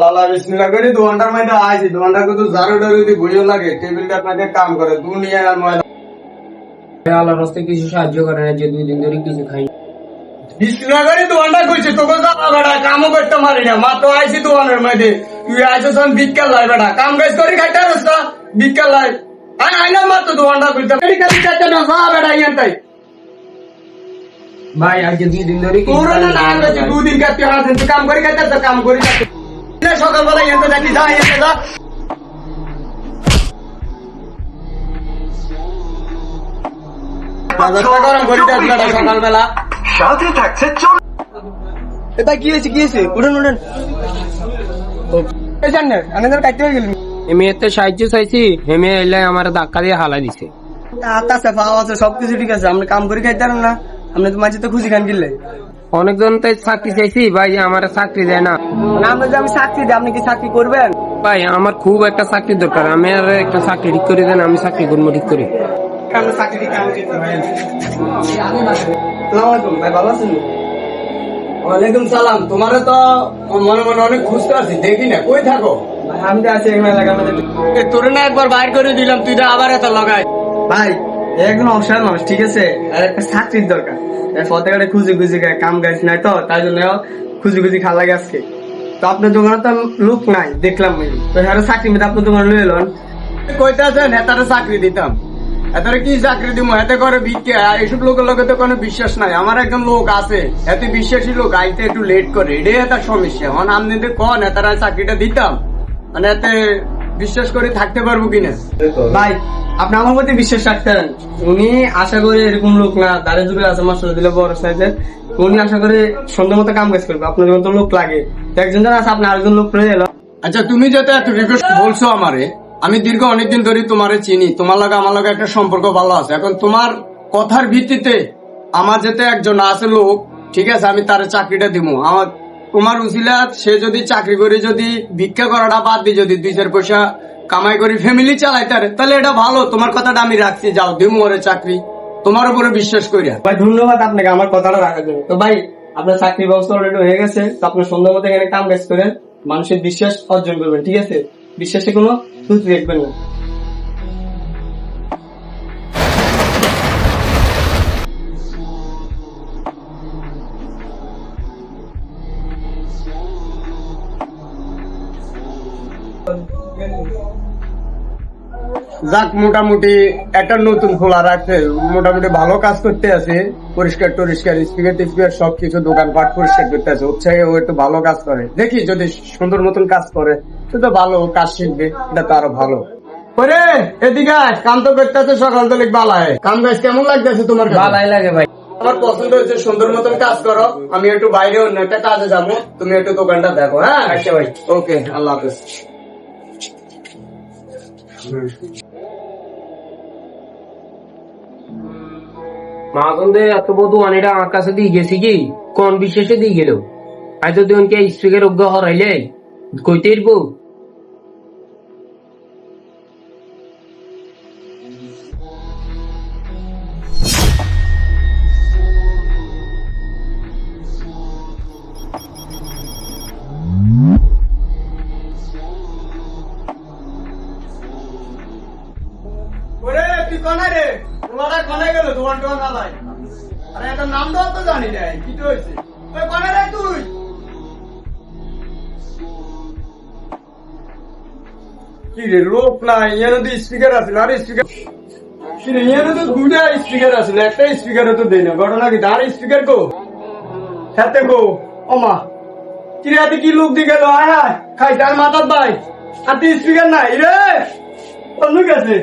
লালা বিসমিল্লাহ করে 2 ঘন্টার মধ্যে আইছি। 2 ঘন্টা কত জারু ডারু দি বইও লাগে, টেবিলটা আপনাকে কাম করে দুনিয়া আর ময়দা। আল্লাহর রাস্তায় কিছু সাহায্য করে না, যে 2 দিন ধরে কিছু খাই। বিসমিল্লাহ করে 2 ঘন্টা কইছে তোকে জানা বেটা, কামও করতে পারি না, মাত্র আইছি 2 ঘন্টার মধ্যে। তুই আইছো সন বিক্কাল লাই বেটা, কাম কাজ করি খাইতে পারছ না, বিক্কাল লাই। আইনা মাত্র 2 ঘন্টা কইতে এডি কাজ চাইতে না যা বেটা ইয়ান্তাই। ভাই আজকে 2 দিন ধরে কিছু পুরো না না 2 দিন কাটতে হয়, তুই কাম করি খাইতে তো কাম করি খাইতে। সকালবেলা ইয়ান্তা যাচ্ছি, যা ইয়ান্তা যা। বাজারটা গরম করি দেখ বেটা সকালবেলা। সাথে থাকছে চল। এটা কি হয়েছে, কি হয়েছে? উঠুন উঠুন। এই জান না আমি তো কাটতে হয়ে গেল। আমি এতে সাহায্য চাইছি, হেমে এলে আমার ধাক্কা দিয়ে হালা দিছে। আচ্ছা পাওয়া আছে, সবকিছু ঠিক আছে, আপনি কাম করে খাইতে পারেন না, আপনি তো মাঝে তো খুশি খান কিনলে। অনেকজন তাই চাকরি চাইছি, ভাই আমার চাকরি দেয় না। মানে আমরা যে আমি চাকরি দিই, আপনি কি চাকরি করবেন? ভাই আমার খুব একটা চাকরি দরকার, আমি আর একটা চাকরি ঠিক করে দেন, আমি চাকরি করবো ঠিক করে। আমরা চাকরি দিই, কাম করতে ভাই। আসসালামু আলাইকুম ভাই, ভালো আছেন? ওয়ালাইকুম সালাম। তোমারে তো মনে মনে অনেক খুঁজতে আছি, দেখি না, কই থাকো? আমি তো আছি এখানে এলাকার মধ্যে। তোরে না একবার বাইর করে দিলাম, তুই তো আবার এত লগাই। ভাই একজন অসাধারণ মানুষ, ঠিক আছে, আর একটা চাকরির দরকার। ফতেঘাটে খুঁজে খুঁজে কাম গাছ নাই তো, তাই জন্য খুঁজে খুঁজে খাওয়া লাগে আজকে। তো আপনার দোকানে তো লোক নাই, দেখলাম তো হ্যাঁ চাকরি মেয়ে আপনার দোকানে লয়ে এলেন। কইতে আছেন হেতারে চাকরি দিতাম, এতারে কি চাকরি দিব, এতে করে ভিক্ষে। আর এইসব লোকের লোকে তো কোনো বিশ্বাস নাই। আমার একজন লোক আছে, এতে বিশ্বাসী লোক, আইতে একটু লেট করে, এটাই তার সমস্যা। মানে আপনি কন এতারা চাকরিটা দিতাম, মানে এতে বিশ্বাস করে থাকতে পারবো কিনা? ভাই আপনি আমার প্রতি বিশ্বাস রাখতেন, উনি আশা করি এরকম লোক না, দাঁড়িয়ে যুগে আছে মাস্টার দিলে বড় সাইজের, উনি আশা করে সুন্দর মতো কাম কাজ করবে। আপনার যখন লোক লাগে, একজন জন আছে, আপনি আরেকজন লোক রয়ে এলো। আচ্ছা তুমি যাতে এত রিকোয়েস্ট বলছো আমারে, আমি দীর্ঘ অনেকদিন ধরে তোমারে চিনি, তোমার লগে আমার লগে একটা সম্পর্ক ভালো আছে। এখন তোমার কথার ভিত্তিতে আমার যেতে একজন আছে লোক, ঠিক আছে, আমি তার চাকরিটা দিব। আমার তোমার উচিলা সে যদি চাকরি করে, যদি ভিক্ষা করাটা বাদ দিয়ে যদি 2-4 পয়সা কামাই করি ফ্যামিলি চালাইতে পারে, তাহলে এটা ভালো। তোমার কথাটা আমি রাখছি, যাও দিমু ওরে চাকরি, তোমার উপরে বিশ্বাস করিয়া। ভাই ধন্যবাদ আপনাকে আমার কথাটা রাখার জন্য। তো ভাই আপনার চাকরি ব্যবস্থা অলরেডি হয়ে গেছে, তো আপনি সুন্দর মতো এখানে কাম কাজ করেন, মানুষের বিশ্বাস অর্জন করবেন, ঠিক আছে, বিশ্বাসে কোনো ত্রুটি দেখবেন না। যাক মোটামুটি একটা নতুন খোলা রাখতে, মোটামুটি ভালো কাজ করতে আছে, পরিষ্কার টরিষ্কার, স্পিকার টিস্পিকার সবকিছু দোকানপাট পরিষ্কার করতে আছে। হচ্ছে ও একটু ভালো কাজ করে, দেখি যদি সুন্দর মতন কাজ করে তো ভালো কাজ শিখবে, এটা তো আরো ভালো। ওরে এদিকে কাম তো করতে আছে, সকাল তো বালায় কাম কাজ কেমন লাগতেছে তোমার? ভালাই লাগে ভাই, আমার পছন্দ হচ্ছে, সুন্দর মতন কাজ করো। আমি একটু বাইরে অন্য একটা কাজে যাবো, তুমি একটু দোকানটা দেখো। হ্যাঁ আচ্ছা ভাই, ওকে, আল্লাহ হাফেজ। মাগন্দে এত বধু অনেকটা আমার কাছে দিয়ে গেছি কি, কোন বিশেষে দিয়ে গেল? হয়তো তুই স্ত্রীকে অজ্ঞ হরাইলে কইতে ইরবো। ওরে তুই কোনা রে, তোমারা কোনে গেল? দোকান টোকান চালাই, আরে এটা নাম দাও তো জানি না, কি তো হয়েছে? ওই কোনে রে তুই? কি রে লোক নাই, এর তো স্পিকার আছে, আর স্পিকার কি রে, এর তো 2টা স্পিকার আছে, একটা স্পিকার তো দেই না। ঘটনা কি, আর স্পিকার কো হাতে কো? ওমা কি রে, হাতে কি লোক দি গেল? আয় আয় খাই তার মাথার ভাই, হাতে স্পিকার নাই রে, অন্য গেছে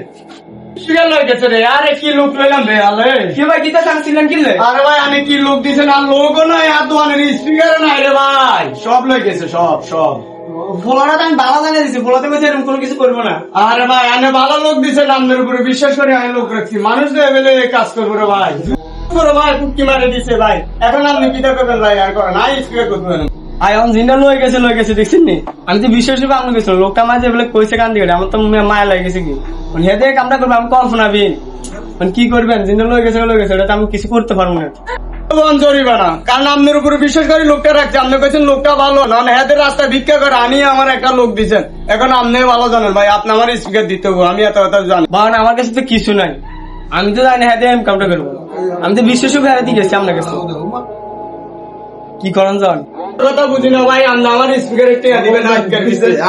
স্পিকার লয়ে গেছে রে। আরে কি লোক লইলাম রে, আলে কি ভাই কিতা চাচ্ছিলেন কিনলে? আরে ভাই আমি কি লোক দিছেন, আর লোকও নাই, আর দোকানের স্পিকার নাই রে ভাই, সব লয়ে গেছে, সব সব। ফোলাটা আমি ভালো জানিয়ে দিচ্ছি, ফোলাতে বলছে এরকম কোনো কিছু করবো না। আরে ভাই আমি ভালো লোক দিচ্ছেন, আপনার উপরে বিশ্বাস করে আমি লোক রাখছি, মানুষ তো এবেলে কাজ করবো রে ভাই। ভাই কুকি মারে দিচ্ছে ভাই, এখন আপনি কিতা করবেন ভাই? আর করেন আই স্পিকার করবেন আয়ন জিন্ডা লয়ে গেছে দেখছেন নি? আমি তো বিশ্বাস করে আপনি গেছিল, লোকটা মাঝে বলে কইছে কান দিকে, আমার তো মায়া লাগে গেছে কি হেদে কামটা করবো, আমি কল্পনা বিন কি করবেন? জিন্ডা লয়ে গেছে, ওটা তো আমি কিছু করতে পারবো না। জরিমানা, কারণ আপনার উপরে বিশ্বাস করে লোকটা রাখছে, আপনি কইছেন লোকটা ভালো না, হাতের রাস্তা ভিক্ষা করে আনিয়ে আমার একটা লোক দিচ্ছেন। এখন আপনি ভালো জানেন ভাই, আপনি আমার স্পিকার দিতে হবে, আমি এত কথা জানি। বাবা আমার কাছে তো কিছু নাই, আমি তো জানি হাতে আমি কামটা করবো, আমি তো বিশ্বাস করে হাতে গেছি আপনার কাছে, কি করেন যান কথা বুঝি না ভাই, আপনি আমার স্পিকারে টিয়া দিবেন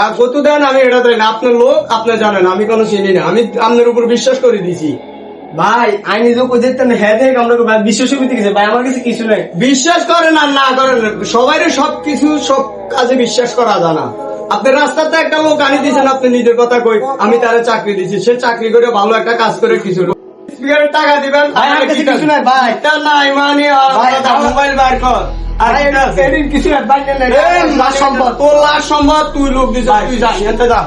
আর কত দেন আমি এটা দেন, আপনার লোক আপনি জানেন, আমি কোনো চিনি না, আমি আপনার উপর বিশ্বাস করে দিছি। ভাই আমি নিজেও কই দেখতেন হাতে কামটা করবো, বিশ্বাস করে গেছে ভাই, আমার কাছে কিছু নাই। বিশ্বাস করেন আর না করেন, সবাই সবকিছু সব কাজে বিশ্বাস করা যায় না। আপনি রাস্তাতে একটা লোক আনি দিয়েছেন, আপনি নিজের কথা কই, আমি তারা চাকরি দিচ্ছি, সে চাকরি করে ভালো একটা কাজ করে কিছু স্পিকারের টাকা দিবেন। ভাই, আমার কাছে কিছু নাই ভাই। এটা নাই মানে ভাই, মোবাইল বার কর। আর কিছু নাই ভাই, তোর লাশ সম্ভব তুই লোক দিচ্ছিস, তুই যা, এতে যা।